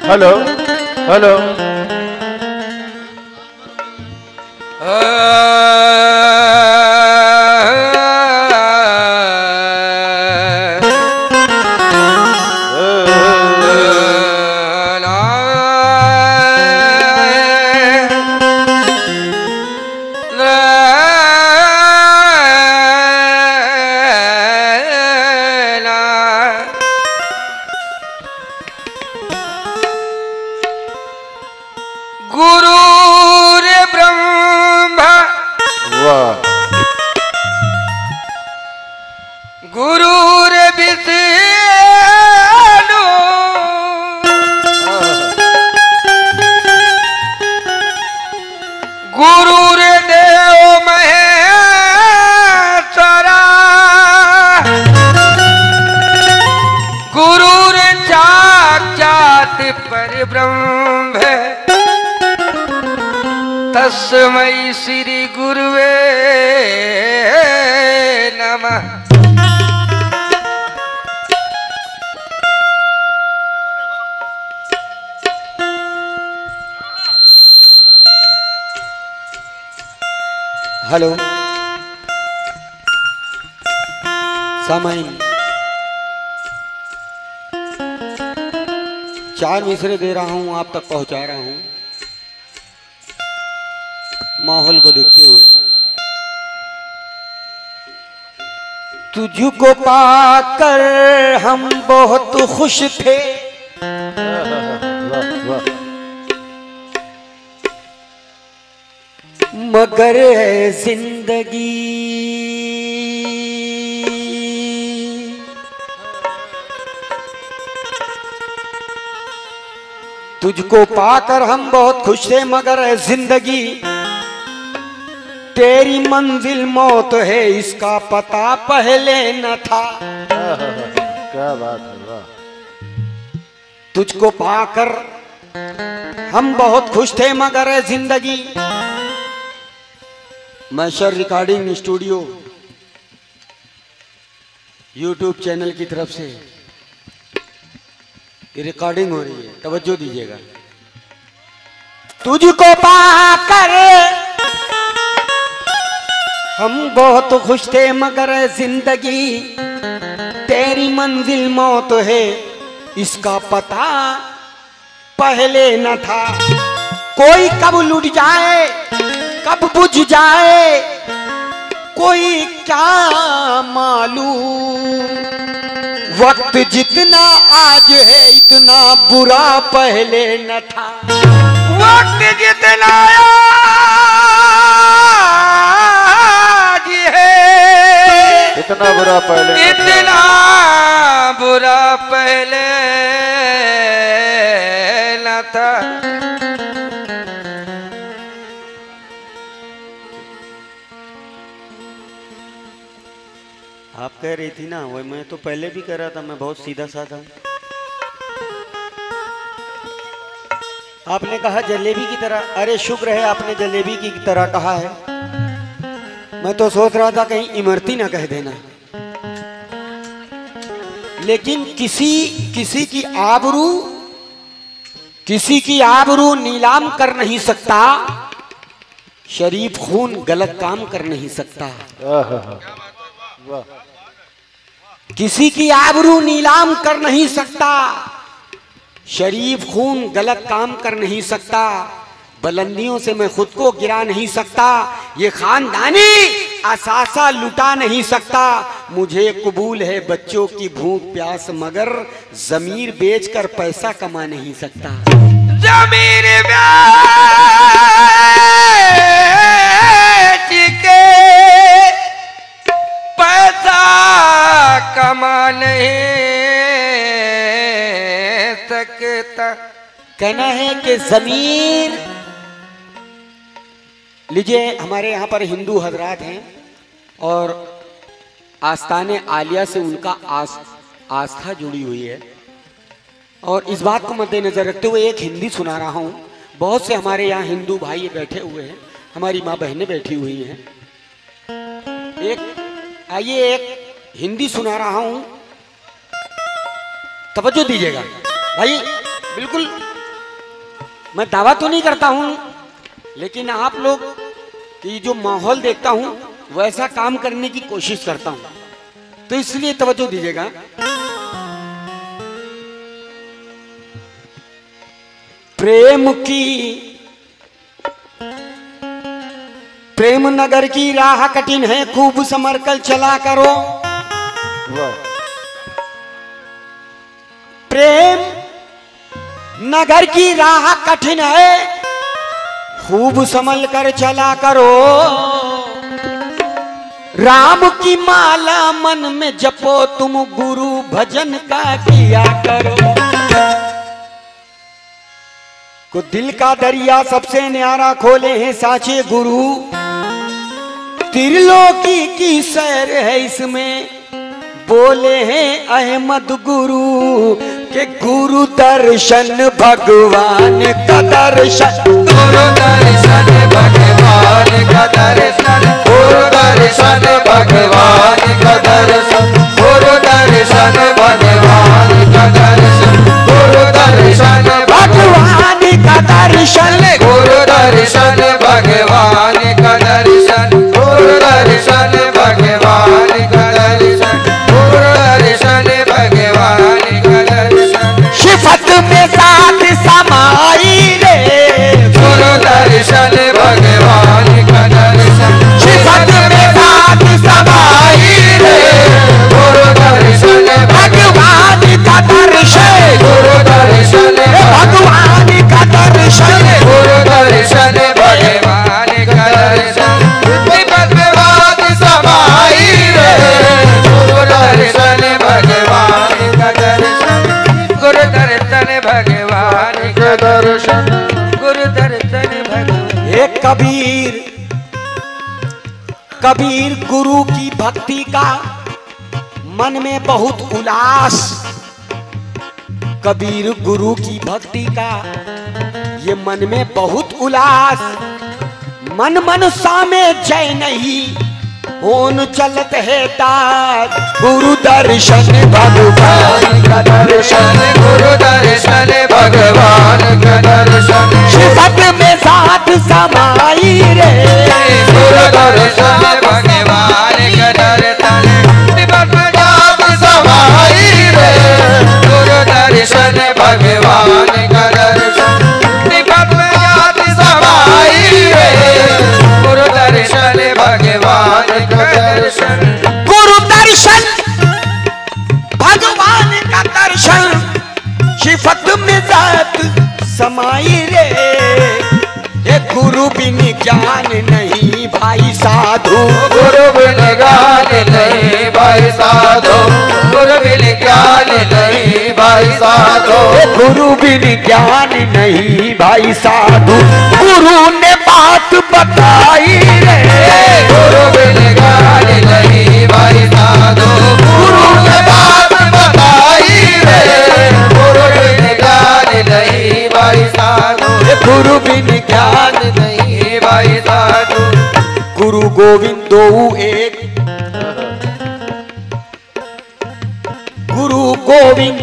Hello hello तस्मै श्री गुरुवे नमः। हेलो सामाइन 4 मिसरे दे रहा हूं, आप तक पहुंचा रहा हूं माहौल को देखते हुए। तुझको पाकर हम बहुत खुश थे, मगर जिंदगी तुझको पाकर हम बहुत खुश थे, मगर जिंदगी तेरी मंजिल मौत है, इसका पता पहले न था। क्या बात है, वाह। तुझको पाकर हम बहुत खुश थे, मगर जिंदगी। मैशर रिकॉर्डिंग स्टूडियो यूट्यूब चैनल की तरफ से ये रिकॉर्डिंग हो रही है, तवज्जो दीजिएगा। तुझको पाकर हम बहुत खुश थे, मगर जिंदगी तेरी मंजिल मौत है, इसका पता पहले न था। कोई कब लुट जाए कब बुझ जाए कोई क्या मालूम, वक्त जितना आज है इतना बुरा पहले न था। वक्त जितना इतना बुरा पहले, इतना बुरा पहले न था। आप कह रही थी ना, वो मैं तो पहले भी कह रहा था, मैं बहुत सीधा साधा हूं। आपने कहा जलेबी की तरह, अरे शुक्र है आपने जलेबी की तरह कहा है। मैं तो सोच रहा था कहीं इमरती ना कह देना, लेकिन किसी की आबरू नीलाम कर नहीं सकता, शरीफ खून गलत काम कर नहीं सकता। किसी की आबरू नीलाम कर नहीं सकता, शरीफ खून गलत काम कर नहीं सकता। बुलंदियों से मैं खुद को गिरा नहीं सकता, ये खानदानी असासा लुटा नहीं सकता। मुझे कबूल है बच्चों की भूख प्यास, मगर जमीर बेचकर पैसा कमा नहीं सकता। जमीर बेच के पैसा कमा नहीं सकता। कहना है कि जमीर लीजिए, हमारे यहाँ पर हिंदू हजरात हैं और आस्ताने आलिया से उनका आस्था जुड़ी हुई है, और इस बात को मद्देनजर रखते हुए एक हिंदी सुना रहा हूँ। बहुत से हमारे यहाँ हिंदू भाई बैठे हुए हैं, हमारी माँ बहनें बैठी हुई हैं। एक हिंदी सुना रहा हूँ, तवज्जो दीजिएगा भाई, बिल्कुल मैं दावा तो नहीं करता हूं, लेकिन आप लोग की जो माहौल देखता हूं वैसा काम करने की कोशिश करता हूं, तो इसलिए तवज्जो दीजिएगा। प्रेम नगर की राह कठिन है, खूब समर कर चला करो। वाह प्रेम नगर की राह कठिन है, खूब संभल कर चला करो। राम की माला मन में जपो, तुम गुरु भजन का किया करो। को दिल का दरिया सबसे न्यारा खोले हैं साचे गुरु, त्रिलोकी की सैर है इसमें, बोले हैं अहमद गुरु के गुरु दर्शन भगवान का दर्शन, गुरु दर्शन भगवान का दर्शन, गुरु दर्शन भगवान का दर्शन, गुरु दर्शन भगवान का दर्शन, गुरु दर्शन भगवान का दर्शन, गुरु दर्शन भगवान का दर्शन, गुरु दर्शन भगवान का दर्शन, गुरु दर्शन भगवान का दर्शन। सिफत में साथ समाई रे, गुरु दर्शन भगवान का दर्शन, सिफत में साथ समाई रे, गुरु दर्शन भगवान का दर्शन, गुरु दर्शन भगवान का दर्शन, गुरु दर्शन भगवान का दर्शन। विपद में बात समाई रे, गुरु दर्शन भगवान का दर्शन, गुरु दर्शन भगवान का दर्शन, गुरु दर्शन भगवान। एक कबीर गुरु की भक्ति का मन में बहुत उल्लास, कबीर गुरु की भक्ति का ये मन में बहुत उल्लास, मन सा में जय नहीं होन चलत है दास, गुरु दर्शन भगवान का दर्शन, गुरु दर्शन भगवान का दर्शन, सिफत में साथ समाई रे, गुरु दर्शन भगवान का दर्शन, विपद में बात समाई रे, गुरु दर्शन भगवान का दर्शन, विपद में बात समाई रे, गुरु दर्शन भगवान का दर्शन, गुरु दर्शन भगवान का दर्शन, सिफत में जात समाई रे। ये गुरु बिन ज्ञान नहीं भाई साधु, गुरु बिन ज्ञान नहीं भाई साधो, गुरु बिन ज्ञान नहीं भाई साधो, ये गुरु बिन ज्ञान नहीं भाई साधु, गुरु ने बात बताई रे, गुरु बिन ज्ञान नहीं भाई साधो, गुरु ने बात बताई रे, गुरु बिन ज्ञान नहीं भाई साधो, ये गुरु बिन ज्ञान नहीं भाई साधो। गुरु गोविंद दो एक, गुरु गोविंद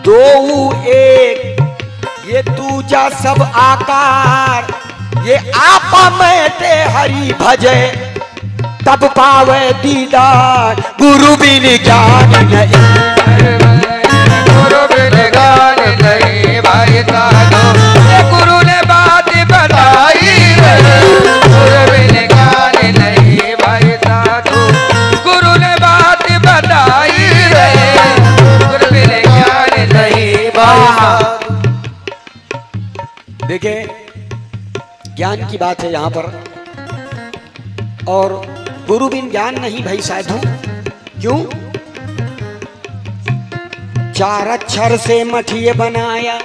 दो एक, ये दूजा सब आकार, ये आपा में ते हरि भजे तब पावे दीदार, गुरु बिन ज्ञान नहीं, गुरु बिन ज्ञान नहीं भाई साधो, गुरु ने बात बताई रे, गुरु बिन ज्ञान नहीं भाई साधो, गुरु ने बात बताई रे, गुरु बिन ज्ञान नहीं भाई साधो। देखिए ज्ञान की बात है यहाँ पर, और गुरु बिन ज्ञान नहीं भाई साधु, क्यों? चार अक्षर से मठिए बनाया,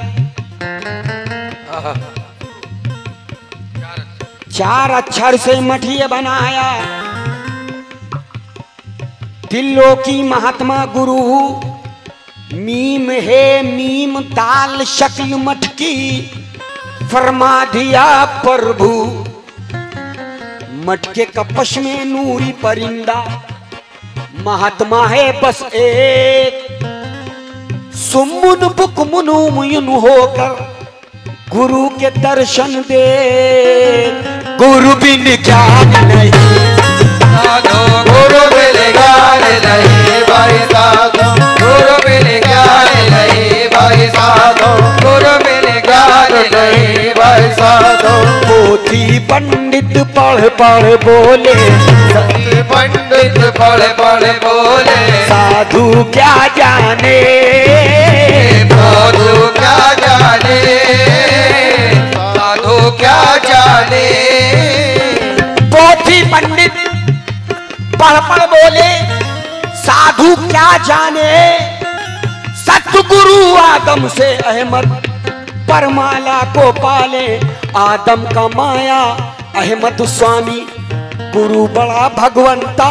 चार अक्षर से मठिए बनाया, त्रिलोकी महात्मा गुरु, मीम है मीम ताल शक्ल मठ की, फरमा दिया प्रभु, मटके कपश में नूरी परिंदा, महात्मा है बस एक, सुमुन बुक मुनु मुयुन होकर गुरु के दर्शन दे, गुरु बिन ज्ञान नहीं। साधो गुरु बिन ज्ञान नहीं भाई साधो, गुरु बिन ज्ञान नहीं भाई साधो, गुरु बिन ज्ञान नहीं भाई साधो। पोथी पंडित पढ़ पढ़ बोले, पंडित पढ़ पढ़ बोले, साधु क्या जाने, साधु क्या जाने, साधु क्या जाने। पोथी पंडित पढ़ पढ़ बोले, साधु क्या जाने। सतगुरु आदम से अहमद परमाला को पाले, आदम का माया अहमद स्वामी, गुरु बड़ा भगवंता।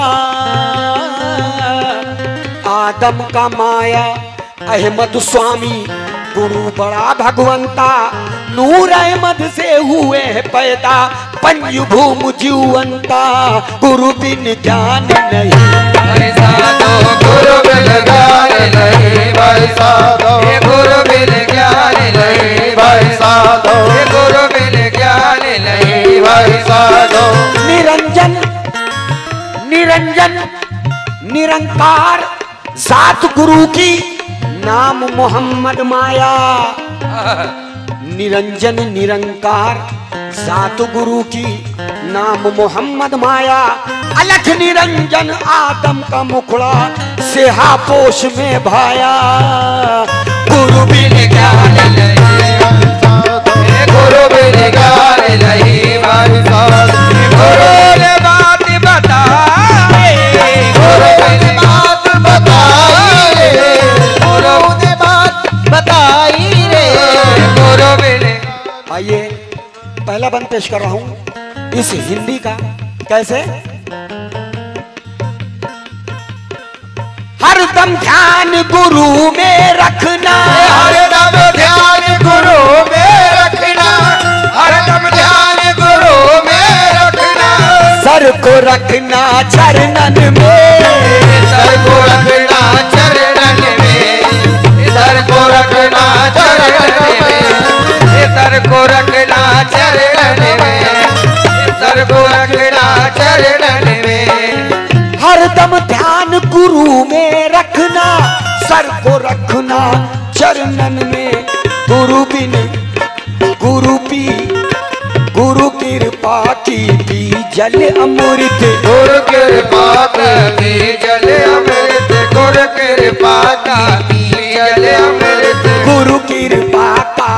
आदम का माया अहमद स्वामी, गुरु बड़ा भगवंता। नूर अहमद से हुए पैदा पंजु भूम जीवंता, गुरु बिन ज्ञान नहीं। भाई साधो गुरु बिन ज्ञान नहीं भाई साधो, गुरु बिन ज्ञान नहीं भाई साधो, गुरु बिन ज्ञान नहीं भाई साधो। निरंजन निरंजन निरंकार जात गुरु की, नाम मोहम्मद माया। निरंजन निरंकार जात गुरु की, नाम मोहम्मद माया। अलख निरंजन आदम का मुखड़ा, सेहा पोष में भाया, गुरु बिन ज्ञान नहीं। गुरु बिन ज्ञान नहीं भाई साधो, गुरु ने बात बताई, गुरु ने बात बताई, गुरु ने बात बताई रे, गुरु बिन। आइए पहला बंद पेश कर रहा हूं इस हिंदी का। कैसे? हरदम ध्यान गुरु में रखना, हरदम ध्यान गुरु में रखना, हरदम ध्यान गुरु में रखना। सर को रखना चरणन में, सर को रखना चरणन में, सर को रखना चरणन में, सर को रखना चरणन में, सर को रखना चरणन में। हरदम ध्यान गुरु में रखना, सर को रखना चरणन में। गुरु बिन गुरु पी, गुरु कृपा की पी जल अमृत, गुरु कृपा की जल अमृत, गुरु कृपा की जल अमृत, गुरु कृपा का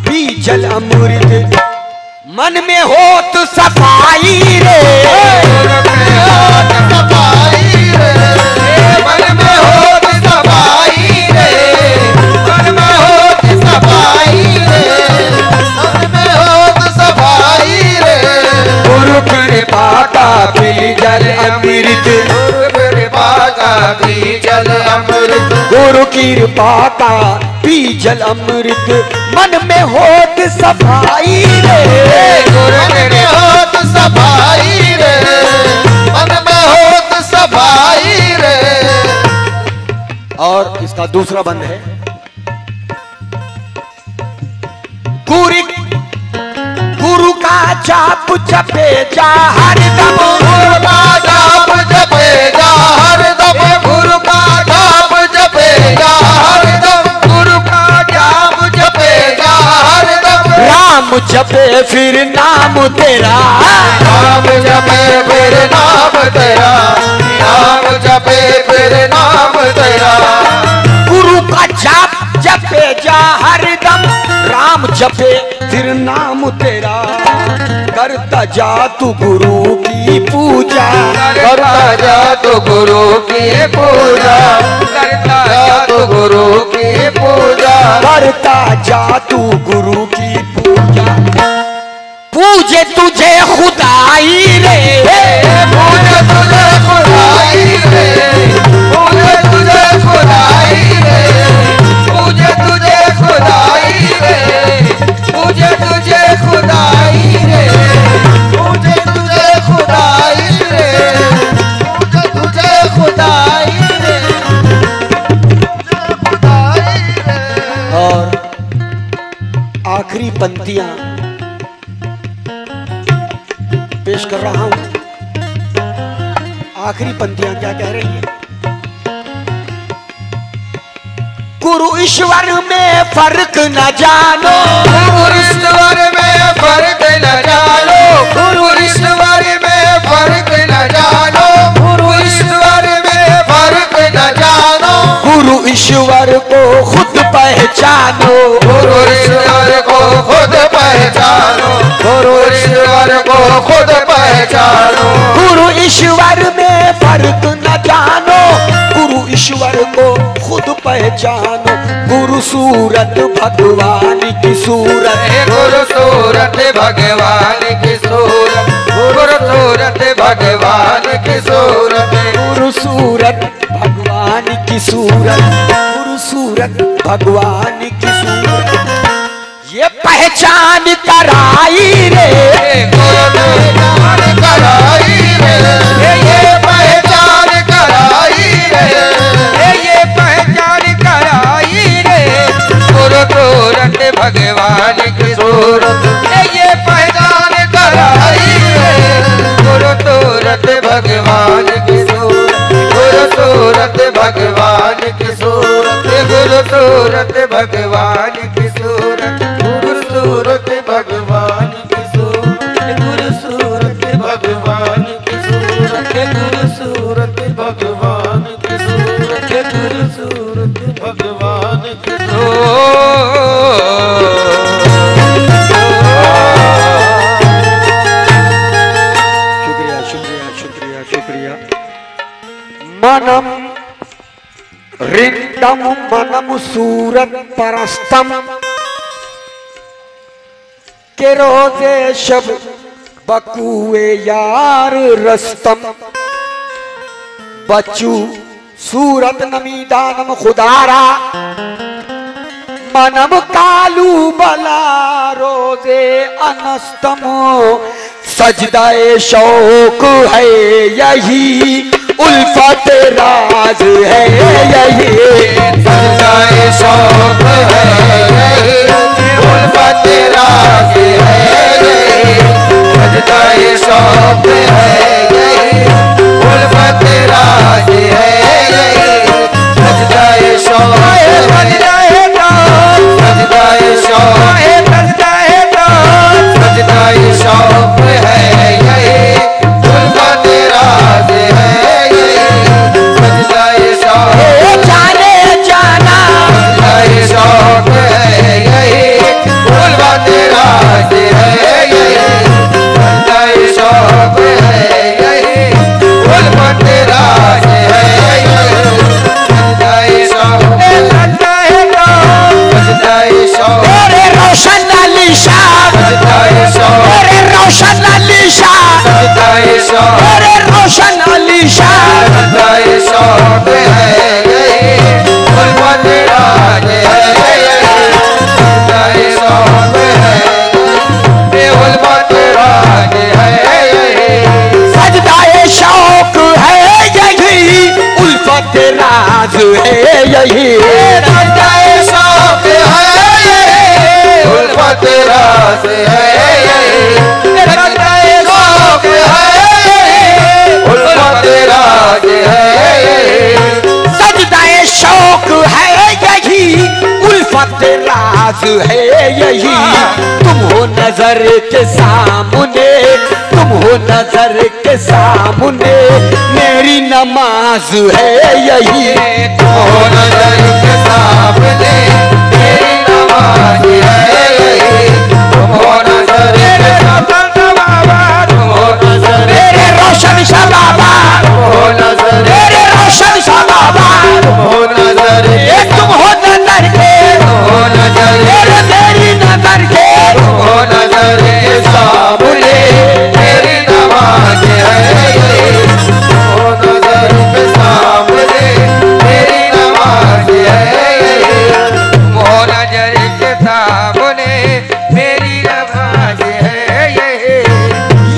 पी जल अमृत। मन में होत सफाई रे, गुरु में होत सफाई रे, मन में होत सफाई रे, मन में होत सफाई रे, मन में होत सफाई रे। गुरु कृपा का पी जल अमृत, गुरु कृपा का पी जल अमृत, गुरु कृपा का पी जल अमृत। मन में होत सफाई रे, गुरु में होत सफाई रे, मन में होत सफाई रे। और इसका दूसरा बंद है। गुरु गुरु का जाप जपे जा हरदम, गुरु का जाप जपे जा हरदम, गुरु का जाप जपे जा हरदम, गुरु का जाप जपे जा हरदम। राम जपे फिर नाम तेरा, राम जपे फिर नाम तेरा, राम जपे फिर नाम तेरा। गुरु का जाप जपे जा हरदम, राम जपे फिर नाम तेरा। करता जा तू गुरु की पूजा, करता जा तू गुरु की पूजा, करता जा तू गुरु की पूजा, करता जा तू गुरु की पूजा। पूजे तुझे खुदाई रे, पूजे तुझे खुदाई रे, पूजे तुझे खुदाई रे, पूजे तुझे खुदाई रे, पूजे तुझे खुदाई रे, पूजे तुझे खुदाई रे, पूजे तुझे खुदाई रे, और आखिरी पंक्तियां पेश कर रहा हूं। आखिरी पंक्तियां क्या कह रही है? गुरु ईश्वर में फर्क न जानो, गुरु ईश्वर में फर्क न जानो, गुरु ईश्वर में फर्क न जानो, गुरु ईश्वर में फर्क न जानो, गुरु ईश्वर को खुद पहचानो, गुरु ईश्वर को खुद पहचानो, गुरु ईश्वर को खुद पहचानो, गुरु ईश्वर में फर्क न जानो, गुरु ईश्वर को खुद पहचानो। गुरु सूरत भगवान की सूरत, गुरु सूरत भगवान की सूरत, गुरु सूरत भगवान की सूरत, गुरु सूरत भगवान की सूरत, गुरु सूरत भगवान की सूरत। ये पहचान कराई रे, गुरु पहचान कराई रे, ये पहचान कराई रे, ये पहचान कराई रे, गुरु सूरत भगवान की सूरत, ये पहचान कराई रे, गुरु सूरत भगवान की सूरत, गुरु सूरत भगवान की सूरत, गुरु सूरत भगवान की सूरत, गुरु सूरत भगवान की सूरत, गुरु सूरत भगवान की सूरत, गुरु सूरत भगवान की सूरत, गुरु सूरत भगवान की शुक्रिया शुक्रिया शुक्रिया शुक्रिया। मनम रिंदम मनम सूरत परस्तम के रोजे शब बकुए यार रस्तम, बच्चू सूरत नमी दानम खुदारा, मनम कालू बला रोजे अनस्तम, सजदाए शौक है यही, उल्फत राज है यही, सजदाए शौक है यही, उल्फत राज है यही, सजदाए शौक है यही, उल्फत राज है यही, सजदाए शौक सजदाए शौक सजदाए शौक है यही, उल्फत राज है यही, सजदाए शौक जाने जाना, सजदाए शौक है यही, उल्फत राज है यही, सजदाए शौक है यही, उल्फत राज है यही, सजदाए शौक सजदाए शौक तेरे रोशन अली शाह, सजदाए शौक तेरे रोशन अली शाह, सजदाए शौक तेरे रोशन अली शाह, सजदाए शौक है यही, उल्फत राज है यही, सजदाए शौक है यही, उल्फत राज है यही, सजदाए शौक है यही, उल्फत राज है यही, सजदाए शौक है यही, उल्फत राज है यही, सजदाए शौक है यही, उल्फत राज है यही, सजदाए शौक है यही, उल्फत राज है यही। तुम हो नजर के सामने, तुम हो नजर के सामने, मेरी नमाज है यही, तुम नजर के सामने मेरी नमाज है यही, तुम नजर के सामने बाबा, तुम नजर मेरे रोशन शाह बाबा, तुम नजर मेरे रोशन शाह बाबा, तुम नजर ये तुम हो नजर के, तुम नजर मेरे मेरी नजर के, तुम नजर के सामने मेरी नमाज है यही, तुम नजर के सामने मेरी नमाज है यही, तुम नजर के सामने मेरी नमाज है यही,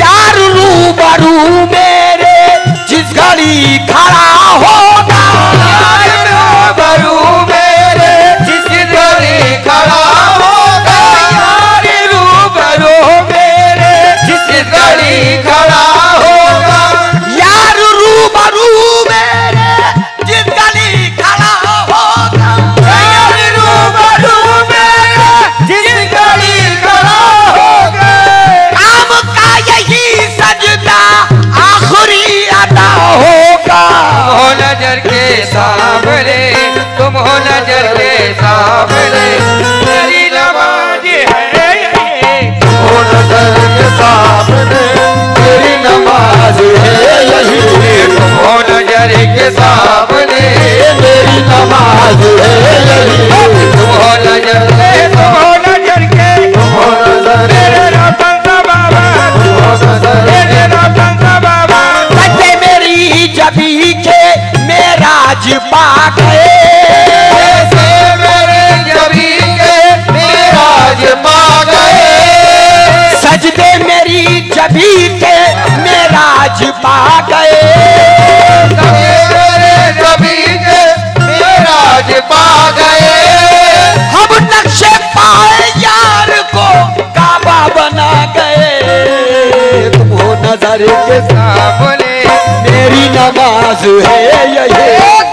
यार रूबरू मेरे जिस घड़ी खड़ा होगा, बरू मेरे जिस घड़ी खड़ा होगा, यार रूबरू मेरे जिस घड़ी खड़ा हो नजर के सामने तेरी नमाज है यही, हो नजर के सामने तेरी नमाज है यही, हो नजर के सामने मेरी नमाज है यही, हो नजर के, हो नजर के, हो नजर मेरे रतन सा बाबा, हो नजर मेरे रतन सा बाबा, बच्चे मेरी जबी के मेराज पा गए, ऐसे मेरे जबी के मेराज पा गए, सजदे मेरी जबी के मेराज पा गए, मेरे जबी के मेराज पा गए, हम नक्शे पाए यार को काबा बना गए, तुम हो नजर के सामने मेरी नमाज है यही,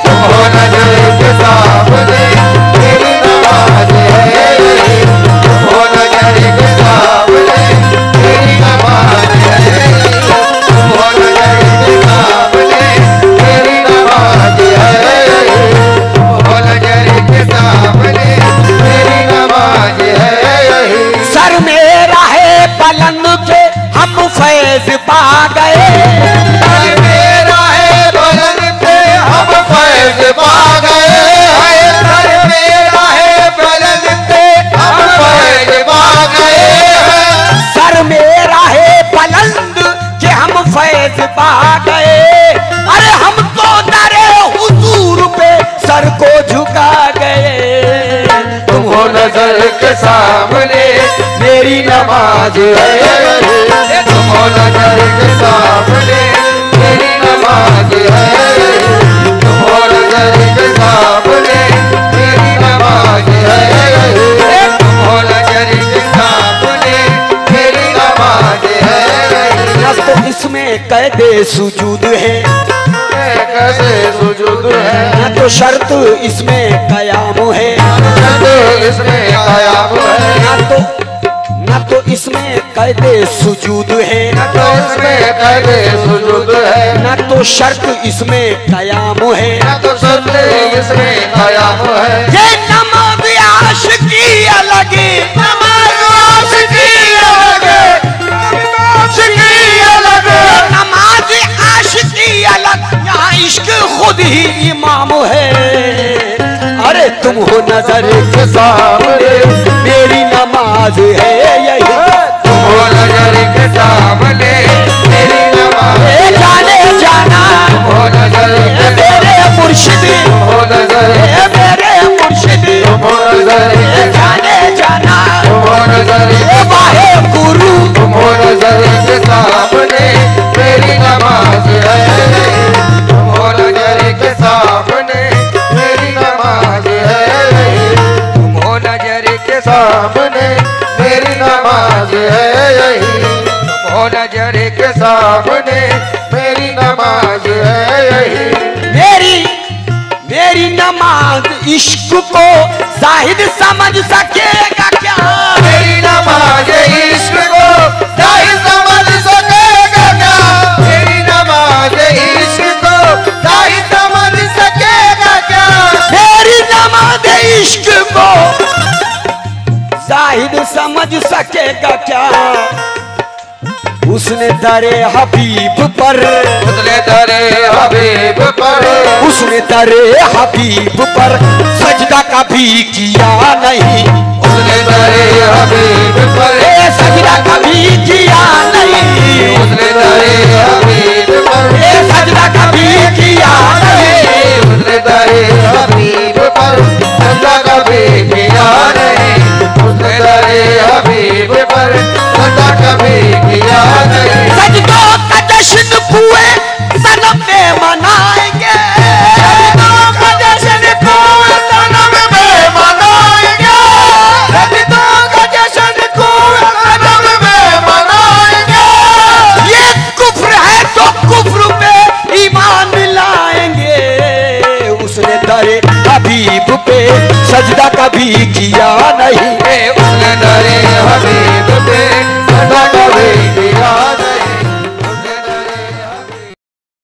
हो नजर के सामने तेरी नमाज है यही, हो नजर के सामने तेरी नमाज है यही, हो नजर के सामने तेरी नमाज है यही, हो नजर के सामने तेरी नमाज है यही, सर मेरा है पलंग के हम फैज पा गए, सर मेरा है पलंग पे हम फैज पा गए, सर मेरा है पलंग पे हम फैज पा गए, सर मेरा है पलंग के हम फैज पा गए, अरे हम तो दरे हुजूर पे सर को झुका गए, तुम हो नजर के सामने मेरी नमाज है, तुम हो नजर के सामने तेरी नमाज है, तुम हो नजर के सामने तेरी नमाज है, तुम हो नजर के सामने तेरी नमाज है, न तो इसमें कैदे सुजूद है, कैसे सुजुद है, न तो शर्त इसमें कयाम है, तो इसमें कायाम है, न तो इसमें कैदे सुजूद है, तो इसमें कैसे सुजुद है, न तो शर्त इसमें कयाम है, तो शर्त इसमें कायाम है, ये नमाज आशिकी अलग, नमाज आशिकी अलग, आशिकी अलग, नमाज आशिकी अलग, यहाँ इश्क खुद ही इमाम है, अरे तुम हो नजर के सामने मेरी नमाज है यही, तुम हो नजर के सामने तेरी नमाज, ए जाने जाना हो नजर ए मेरे मुर्शिद, हो नजर, ए मेरे मुर्शिद, हो नजर, ए जाने जाना हो नजर, ए वाहे गुरु, हो नजर के सामने मेरी नमाज है, हो नजर के सामने मेरी नमाज है, तुम हो नजर के सामने मेरी नमाज है यही, हो नजर के सामने मेरी नमाज है यही, मेरी नमाज इश्क को जाहिद समझ सकेगा क्या, मेरी नमाज इश्क को जाहिर समझ सकेगा क्या, मेरी नमाज इश्क को जाहिर समझ सकेगा क्या, मेरी नमाज इश्क को जाहिद समझ सकेगा क्या, उसने दरे हबीब पर, उसने दरे हबीब पर, उसने दरे हबीब पर सजदा कभी किया नहीं, उसने दरे हबीब पर ए सजदा कभी किया नहीं, उसने दरे हबीब पर ए सजदा कभी किया नहीं, उसने दरे हबीब पर सजदा कभी किया नहीं, उसने दरे हबीब पर सजदा कभी किया नहीं, सजदों का जश्न पूरे सनम में मनाएंगे, सजदों का जश्न पूरे सनम में मनाएंगे, सजदों का जश्न पूरे सनम में मनाएंगे, ये कुफ्र है तो कुफ्र पे ईमान लाएंगे, उसने दरे हबीब पे सजदा कभी किया नहीं,